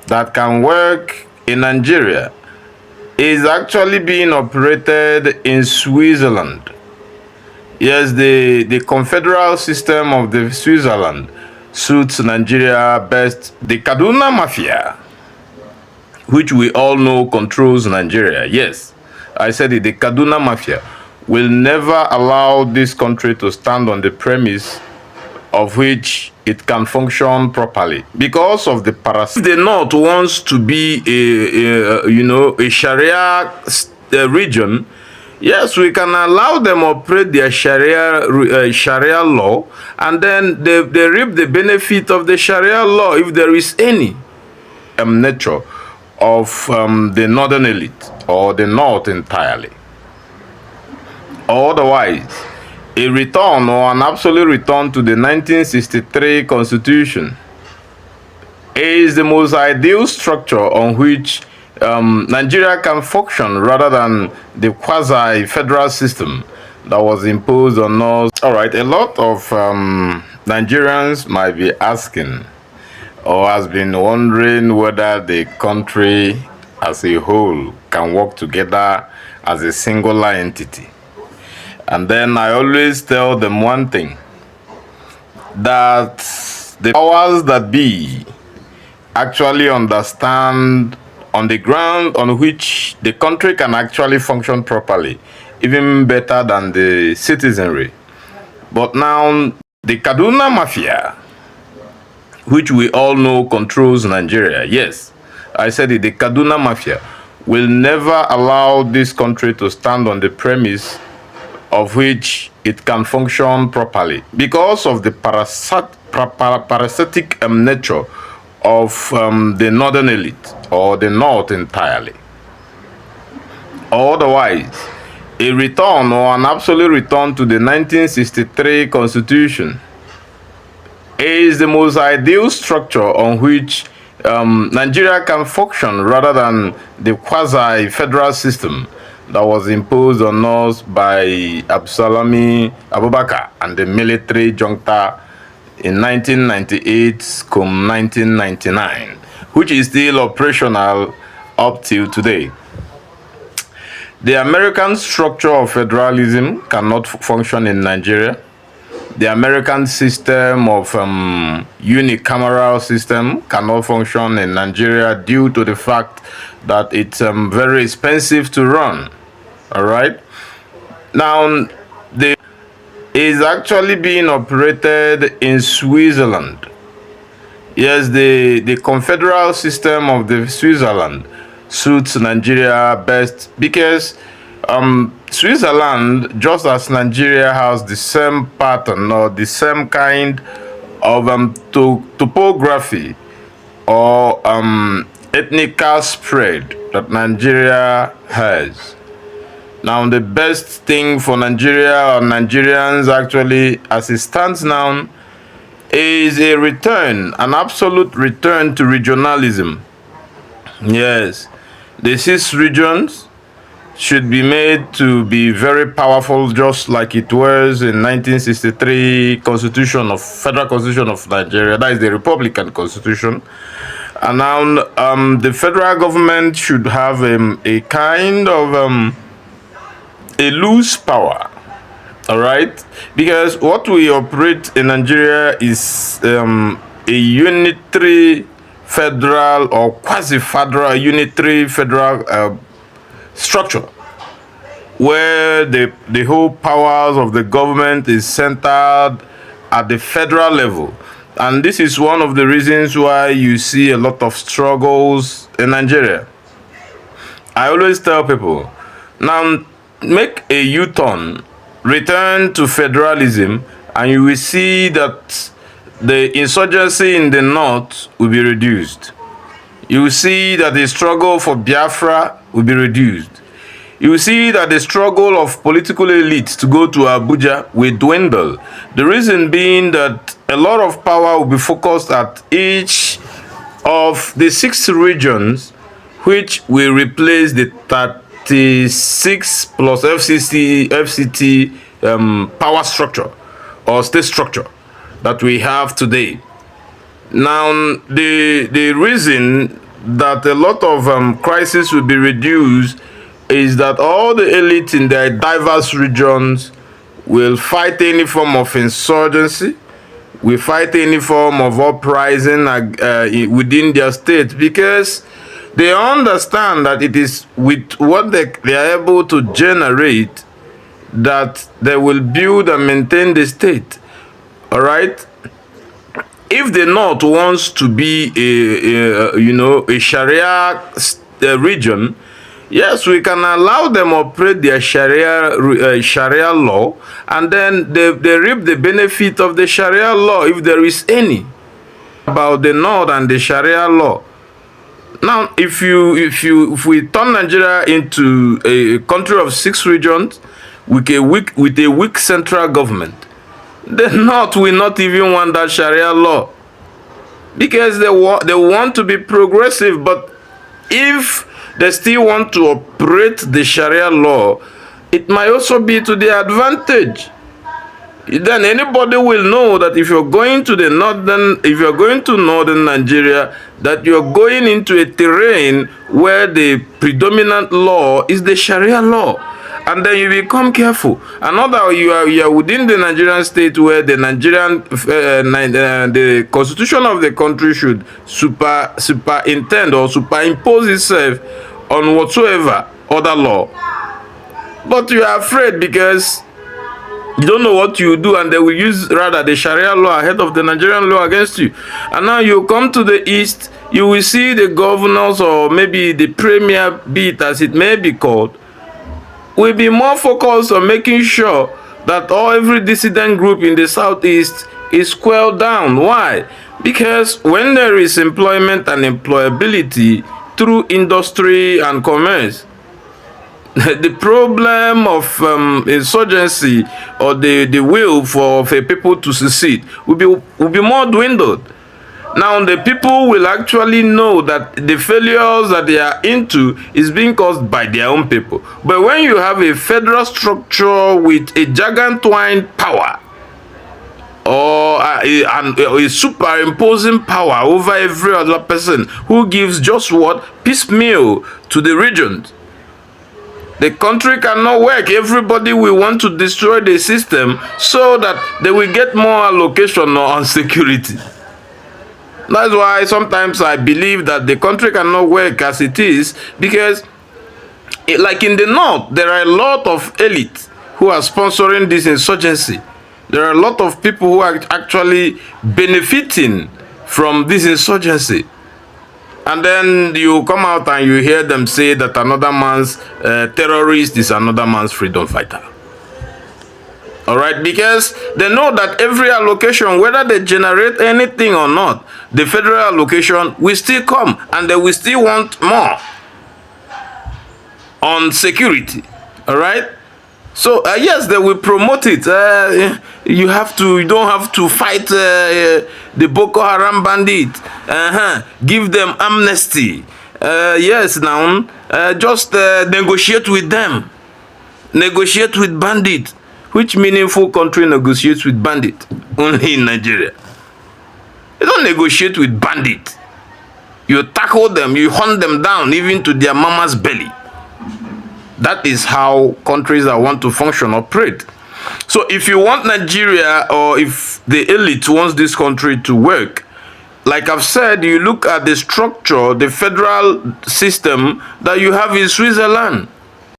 that can work in Nigeria is actually being operated in Switzerland. Yes, the confederal system of the Switzerland suits Nigeria best. The Kaduna Mafia, which we all know controls Nigeria. Yes, I said it, the Kaduna Mafia will never allow this country to stand on the premise of which it can function properly because of the parasites. If the North wants to be a Sharia region, yes, we can allow them operate their Sharia law, and then they reap the benefit of the Sharia law if there is any nature of the northern elite or the North entirely. Otherwise, a return or an absolute return to the 1963 Constitution is the most ideal structure on which Nigeria can function rather than the quasi-federal system that was imposed on us. All right, a lot of Nigerians might be asking or has been wondering whether the country as a whole can work together as a singular entity. And then I always tell them one thing, that the powers that be actually understand on the ground on which the country can actually function properly, even better than the citizenry. But now, the Kaduna Mafia, which we all know controls Nigeria, yes, I said it, the Kaduna Mafia will never allow this country to stand on the premise of which it can function properly because of the parasitic nature of the northern elite or the North entirely. Otherwise, a return or an absolute return to the 1963 Constitution is the most ideal structure on which Nigeria can function rather than the quasi-federal system that was imposed on us by Abubakar and the military junta in 1998-1999, which is still operational up till today. The American structure of federalism cannot function in Nigeria. The American system of unicameral system cannot function in Nigeria due to the fact that it's very expensive to run. All right. Now, the is actually being operated in Switzerland. Yes, the confederal system of the Switzerland suits Nigeria best because Switzerland, just as Nigeria, has the same pattern or the same kind of topography or ethnical spread that Nigeria has. Now, the best thing for Nigeria or Nigerians actually, as it stands now, is a return, an absolute return to regionalism. Yes, the 6 regions should be made to be very powerful, just like it was in 1963 Federal Constitution of Nigeria. That is the Republican Constitution. And now the federal government should have a kind of a loose power. All right, because what we operate in Nigeria is a unitary federal or quasi-federal unitary federal structure where the whole powers of the government is centered at the federal level. And this is one of the reasons why you see a lot of struggles in Nigeria. I always tell people, now make a U-turn, return to federalism, and you will see that the insurgency in the north will be reduced. You will see that the struggle for Biafra will be reduced. You will see that the struggle of political elites to go to Abuja will dwindle. The reason being that a lot of power will be focused at each of the 6 regions, which will replace the 36 plus FCT power structure or state structure that we have today. Now, the reason that a lot of crisis will be reduced is that all the elites in their diverse regions will fight any form of insurgency, will fight any form of uprising within their state, because they understand that it is with what they are able to generate that they will build and maintain the state. All right. If the North wants to be a Sharia region, yes, we can allow them operate their Sharia law, and then they reap the benefit of the Sharia law if there is any. About the North and the Sharia law. Now, if we turn Nigeria into a country of 6 regions with a weak central government, the North will not even want that Sharia law, because they want to be progressive. But if they still want to operate the Sharia law, it might also be to their advantage. Then anybody will know that if you're going to northern Nigeria, that you're going into a terrain where the predominant law is the Sharia law. And then you become careful. Another, you are within the Nigerian state, where the the constitution of the country should superintend or superimpose itself on whatsoever other law. But you are afraid because you don't know what you do, and they will use rather the Sharia law ahead of the Nigerian law against you. And now you come to the east, you will see the governors, or maybe the premier beat, as it may be called, will be more focused on making sure that every dissident group in the southeast is quelled down. Why? Because when there is employment and employability through industry and commerce, the problem of insurgency or the will for people to succeed will be more dwindled. Now the people will actually know that the failures that they are into is being caused by their own people. But when you have a federal structure with a gargantuan power, or a superimposing power over every other person who gives just what? Piecemeal to the regions, the country cannot work. Everybody will want to destroy the system so that they will get more allocation on security. That's why sometimes I believe that the country cannot work as it is, because like in the North, there are a lot of elites who are sponsoring this insurgency. There are a lot of people who are actually benefiting from this insurgency. And then you come out and you hear them say that another man's terrorist is another man's freedom fighter. All right, because they know that every allocation, whether they generate anything or not, the federal allocation will still come, and they will still want more on security. All right. So yes, they will promote it. You don't have to fight the Boko Haram bandit. Give them amnesty. Yes, now just negotiate with them. Negotiate with bandit. Which meaningful country negotiates with bandit? Only in Nigeria. You don't negotiate with bandit. You tackle them. You hunt them down, even to their mama's belly. That is how countries that want to function operate. So if you want Nigeria, or if the elite wants this country to work, like I've said, you look at the structure, the federal system that you have in Switzerland.